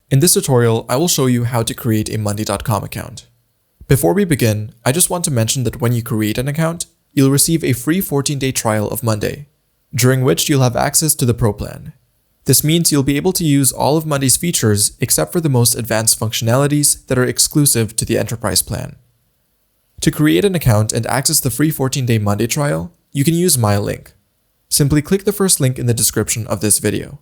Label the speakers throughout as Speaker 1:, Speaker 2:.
Speaker 1: In this tutorial, I will show you how to create a Monday.com account. Before we begin, I just want to mention that when you create an account, you'll receive a free 14-day trial of Monday, during which you'll have access to the Pro plan. This means you'll be able to use all of Monday's features except for the most advanced functionalities that are exclusive to the Enterprise plan. To create an account and access the free 14-day Monday trial, you can use my link. Simply click the first link in the description of this video.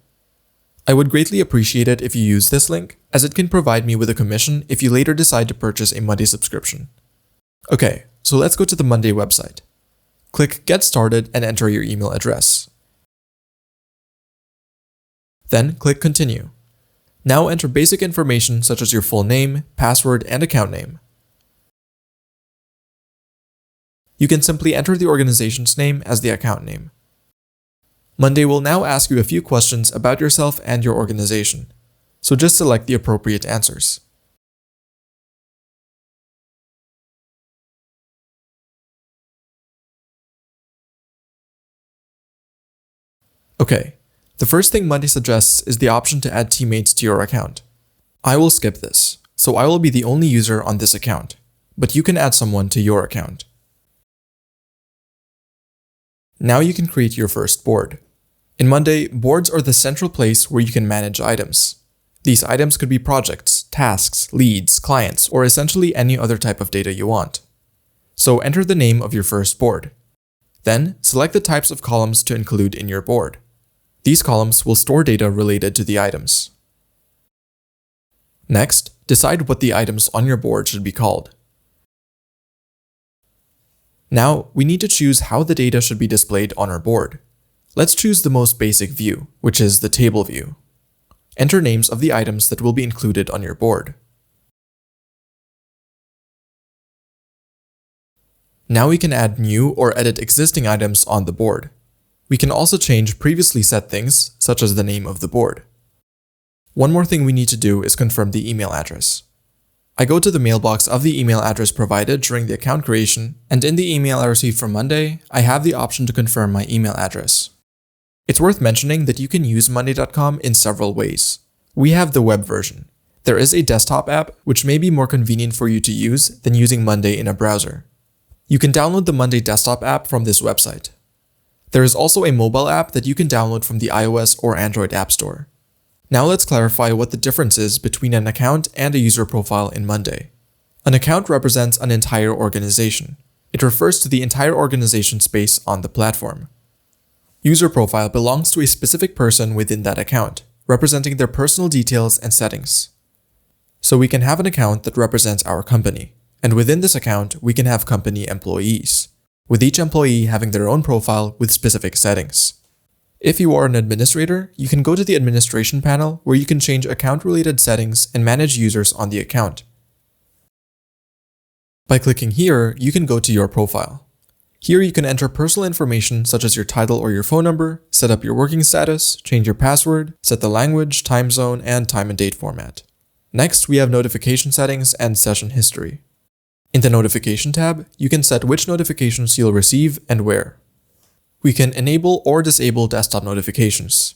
Speaker 1: I would greatly appreciate it if you use this link, as it can provide me with a commission if you later decide to purchase a Monday subscription. Okay, so let's go to the Monday website. Click Get Started and enter your email address. Then click Continue. Now enter basic information such as your full name, password, and account name. You can simply enter the organization's name as the account name. Monday will now ask you a few questions about yourself and your organization, so just select the appropriate answers. Okay, the first thing Monday suggests is the option to add teammates to your account. I will skip this, so I will be the only user on this account, but you can add someone to your account. Now you can create your first board. In Monday, boards are the central place where you can manage items. These items could be projects, tasks, leads, clients, or essentially any other type of data you want. So enter the name of your first board. Then select the types of columns to include in your board. These columns will store data related to the items. Next, decide what the items on your board should be called. Now, we need to choose how the data should be displayed on our board. Let's choose the most basic view, which is the table view. Enter names of the items that will be included on your board. Now we can add new or edit existing items on the board. We can also change previously set things, such as the name of the board. One more thing we need to do is confirm the email address. I go to the mailbox of the email address provided during the account creation, and in the email I received from Monday, I have the option to confirm my email address. It's worth mentioning that you can use Monday.com in several ways. We have the web version. There is a desktop app, which may be more convenient for you to use than using Monday in a browser. You can download the Monday desktop app from this website. There is also a mobile app that you can download from the iOS or Android App Store. Now let's clarify what the difference is between an account and a user profile in Monday. An account represents an entire organization. It refers to the entire organization space on the platform. User profile belongs to a specific person within that account, representing their personal details and settings. So we can have an account that represents our company, and within this account, we can have company employees, with each employee having their own profile with specific settings. If you are an administrator, you can go to the administration panel where you can change account-related settings and manage users on the account. By clicking here, you can go to your profile. Here you can enter personal information such as your title or your phone number, set up your working status, change your password, set the language, time zone, and time and date format. Next, we have notification settings and session history. In the notification tab, you can set which notifications you'll receive and where. We can enable or disable desktop notifications.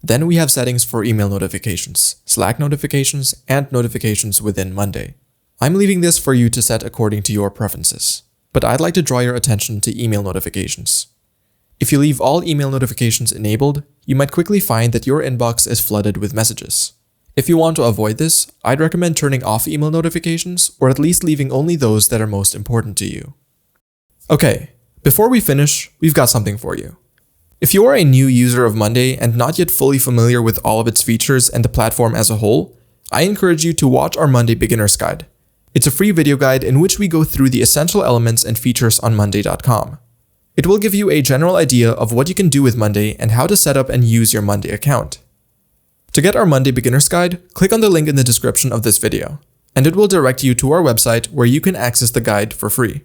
Speaker 1: Then we have settings for email notifications, Slack notifications, and notifications within Monday. I'm leaving this for you to set according to your preferences, but I'd like to draw your attention to email notifications. If you leave all email notifications enabled, you might quickly find that your inbox is flooded with messages. If you want to avoid this, I'd recommend turning off email notifications or at least leaving only those that are most important to you. Okay. Before we finish, we've got something for you. If you are a new user of Monday and not yet fully familiar with all of its features and the platform as a whole, I encourage you to watch our Monday Beginner's Guide. It's a free video guide in which we go through the essential elements and features on Monday.com. It will give you a general idea of what you can do with Monday and how to set up and use your Monday account. To get our Monday Beginner's Guide, click on the link in the description of this video, and it will direct you to our website where you can access the guide for free.